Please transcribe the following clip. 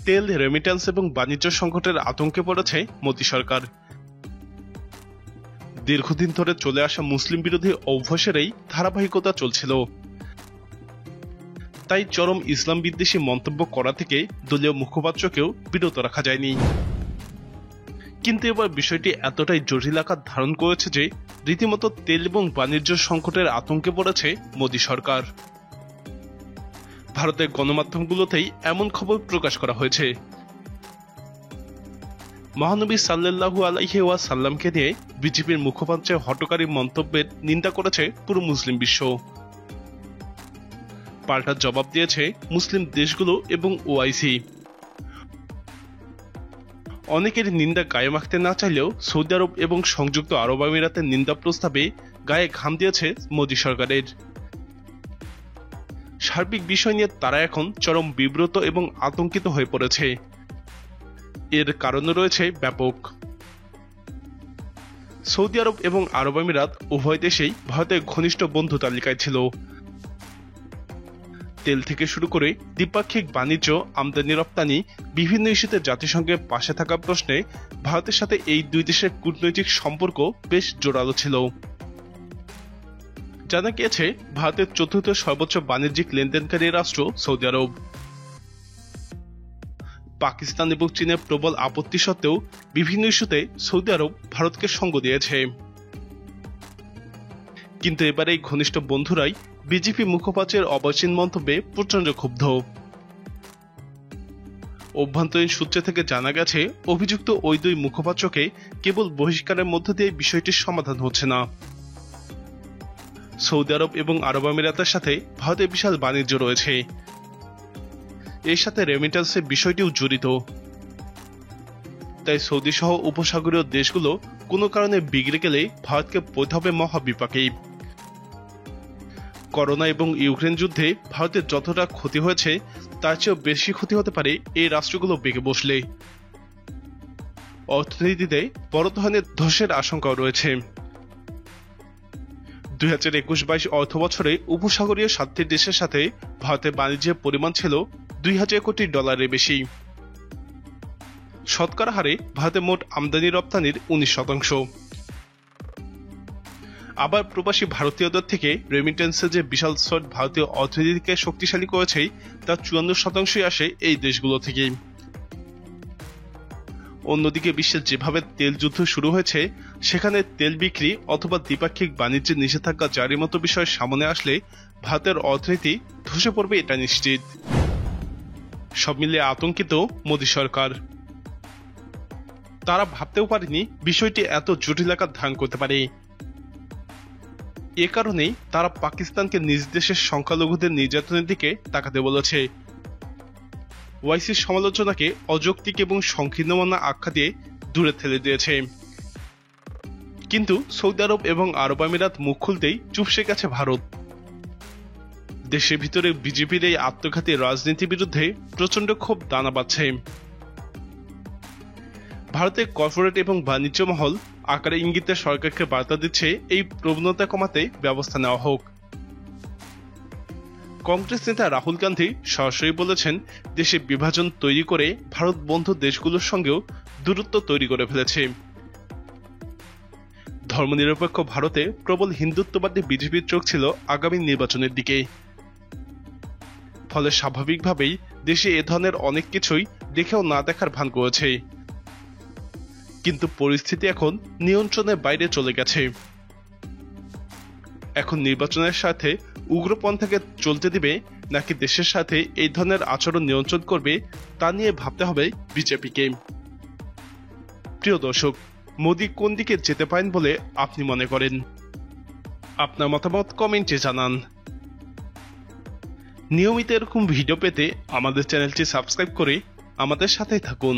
তেল, রেমিট্যান্স এবং বাণিজ্য সংকটের আতঙ্কে পড়েছে মোদী সরকার। দীর্ঘদিন ধরে চলে আসা মুসলিম বিরোধী অভ্যাসেরই ধারাবাহিকতা চলছিল। তাই চরম ইসলাম বিদ্বেষী মন্তব্য করা থেকে দলীয় মুখপাত্রকেও বিরত রাখা যায়নি। কিন্তু এবার বিষয়টি এতটাই জটিল আকার ধারণ করেছে যে রীতিমতো তেল এবং বাণিজ্য সংকটের আতঙ্কে পড়েছে মোদী সরকার। ভারতের গণমাধ্যমগুলোতেই এমন খবর প্রকাশ করা হয়েছে। মহানবী সাল্লাল্লাহু আলাইহি ওয়াসাল্লামকে নিয়ে বিজেপির মুখপাত্রের হঠকারী মন্তব্যের নিন্দা করেছে পুরো মুসলিম বিশ্ব। পাল্টা জবাব দিয়েছে মুসলিম দেশগুলো এবং ওআইসি। অনেকের নিন্দা গায়ে মাখতে না চাইলেও সৌদি আরব এবং সংযুক্ত আরব আমিরাতের নিন্দা প্রস্তাবে গায়ে ঘাম দিয়েছে মোদী সরকারের। সার্বিক বিষয় নিয়ে তারা এখন চরম বিব্রত এবং আতঙ্কিত হয়ে পড়েছে। এর কারণও রয়েছে ব্যাপক। সৌদি আরব এবং আরব আমিরাত উভয় দেশেই ভারতের ঘনিষ্ঠ বন্ধু তালিকায় ছিল। তেল থেকে শুরু করে দ্বিপাক্ষিক বাণিজ্য, আমদানি রপ্তানি, বিভিন্ন ইস্যুতে জাতিসংঘের পাশে থাকা প্রশ্নে ভারতের সাথে এই দুই দেশের কূটনৈতিক সম্পর্ক বেশ জোরালো ছিল। জানা গিয়েছে ভারতের চতুর্থ সর্বোচ্চ বাণিজ্যিক লেনদেনকারী রাষ্ট্র সৌদি আরব। পাকিস্তান এবং চীনের প্রবল আপত্তি সত্ত্বেও বিভিন্ন ইস্যুতে সৌদি আরব ভারতকে সঙ্গ দিয়েছে। কিন্তু এবার এই ঘনিষ্ঠ বন্ধুরাই বিজেপি মুখপাত্রের অবাচীন মন্তব্যে প্রচন্ড ক্ষুব্ধ। অভ্যন্তরীণ সূত্র থেকে জানা গেছে অভিযুক্ত ওই দুই মুখপাত্রকে কেবল বহিষ্কারের মধ্য দিয়ে বিষয়টির সমাধান হচ্ছে না। সৌদি আরব এবং আরব আমিরাতের সাথে ভারতের বিশাল বাণিজ্য রয়েছে। এর সাথে রেমিট্যান্সের বিষয়টিও জড়িত। তাই সৌদি সহ উপসাগরীয় দেশগুলো কোনো কারণে বিগড়ে গেলে ভারতকে পড়তে হবে মহাবিপাকে। করোনা এবং ইউক্রেন যুদ্ধে ভারতের যতটা ক্ষতি হয়েছে তার চেয়েও বেশি ক্ষতি হতে পারে এই রাষ্ট্রগুলো বেগে বসলে। অর্থনীতিতে বড় ধরনের ধসের আশঙ্কাও রয়েছে। 2021-22 অর্থ বছরে উপসাগরীয় 7টি দেশের সাথে ভারতের বাণিজ্যের পরিমাণ ছিল $2000 কোটি বেশি। শতকরা হারে ভারতের মোট আমদানি রপ্তানির 19%। আবার প্রবাসী ভারতীয়দের থেকে রেমিটেন্সের যে বিশাল স্রোত ভারতীয় অর্থনীতিকে শক্তিশালী করেছে তার 54% আসে এই দেশগুলো থেকে। অন্যদিকে বিশ্বে যেভাবে তেল যুদ্ধ শুরু হয়েছে সেখানে তেল বিক্রি অথবা দ্বিপাক্ষিক বাণিজ্যের নিষেধাজ্ঞা জারির মতো বিষয় সামনে আসলে ভারতের অর্থনীতি ধসে পড়বে এটা নিশ্চিত। সব মিলিয়ে আতঙ্কিত মোদী সরকার। তারা ভাবতেও পারেনি বিষয়টি এত জটিল আকার ধারণ করতে পারে। এ কারণেই তারা পাকিস্তানকে নিজ দেশের সংখ্যালঘুদের নির্যাতনের দিকে তাকাতে বলেছে। ওআইসির সমালোচনাকে অযৌক্তিক এবং সংকীর্ণমনা আখ্যা দিয়ে দূরে ঠেলে দিয়েছে। কিন্তু সৌদি আরব এবং আরব আমিরাত মুখ খুলতেই চুপসে গেছে ভারত। দেশের ভিতরে বিজেপির এই আত্মঘাতী রাজনীতির বিরুদ্ধে প্রচন্ড ক্ষোভ দানা বাঁধছে। ভারতের কর্পোরেট এবং বাণিজ্য মহল আকারে ইঙ্গিতে সরকারকে বার্তা দিচ্ছে এই প্রবণতা কমাতে ব্যবস্থা নেওয়া হোক। কংগ্রেস নেতা রাহুল গান্ধী সরাসরি বলেছেন দেশে বিভাজন তৈরি করে ভারত বন্ধু দেশগুলোর সঙ্গেও দূরত্ব তৈরি করে ফেলেছে। ধর্মনিরপেক্ষ ভারতে প্রবল হিন্দুত্ববাদী বিজেপির চোখ ছিল আগামী নির্বাচনের দিকে। ফলে স্বাভাবিকভাবেই দেশে এ ধরনের অনেক কিছুই দেখেও না দেখার ভান করেছে। কিন্তু পরিস্থিতি এখন নিয়ন্ত্রণের বাইরে চলে গেছে। এখন নির্বাচনের সাথে উগ্রপন্থাকে চলতে দিবে নাকি দেশের সাথে এই ধরনের আচরণ নিয়ন্ত্রণ করবে তা নিয়ে ভাবতে হবে বিজেপিকে। প্রিয় দর্শক, মোদী কোন দিকে যেতে পারেন বলে আপনি মনে করেন? আপনার মতামত কমেন্টে জানান। নিয়মিত এরকম ভিডিও পেতে আমাদের চ্যানেলটি সাবস্ক্রাইব করে আমাদের সাথেই থাকুন।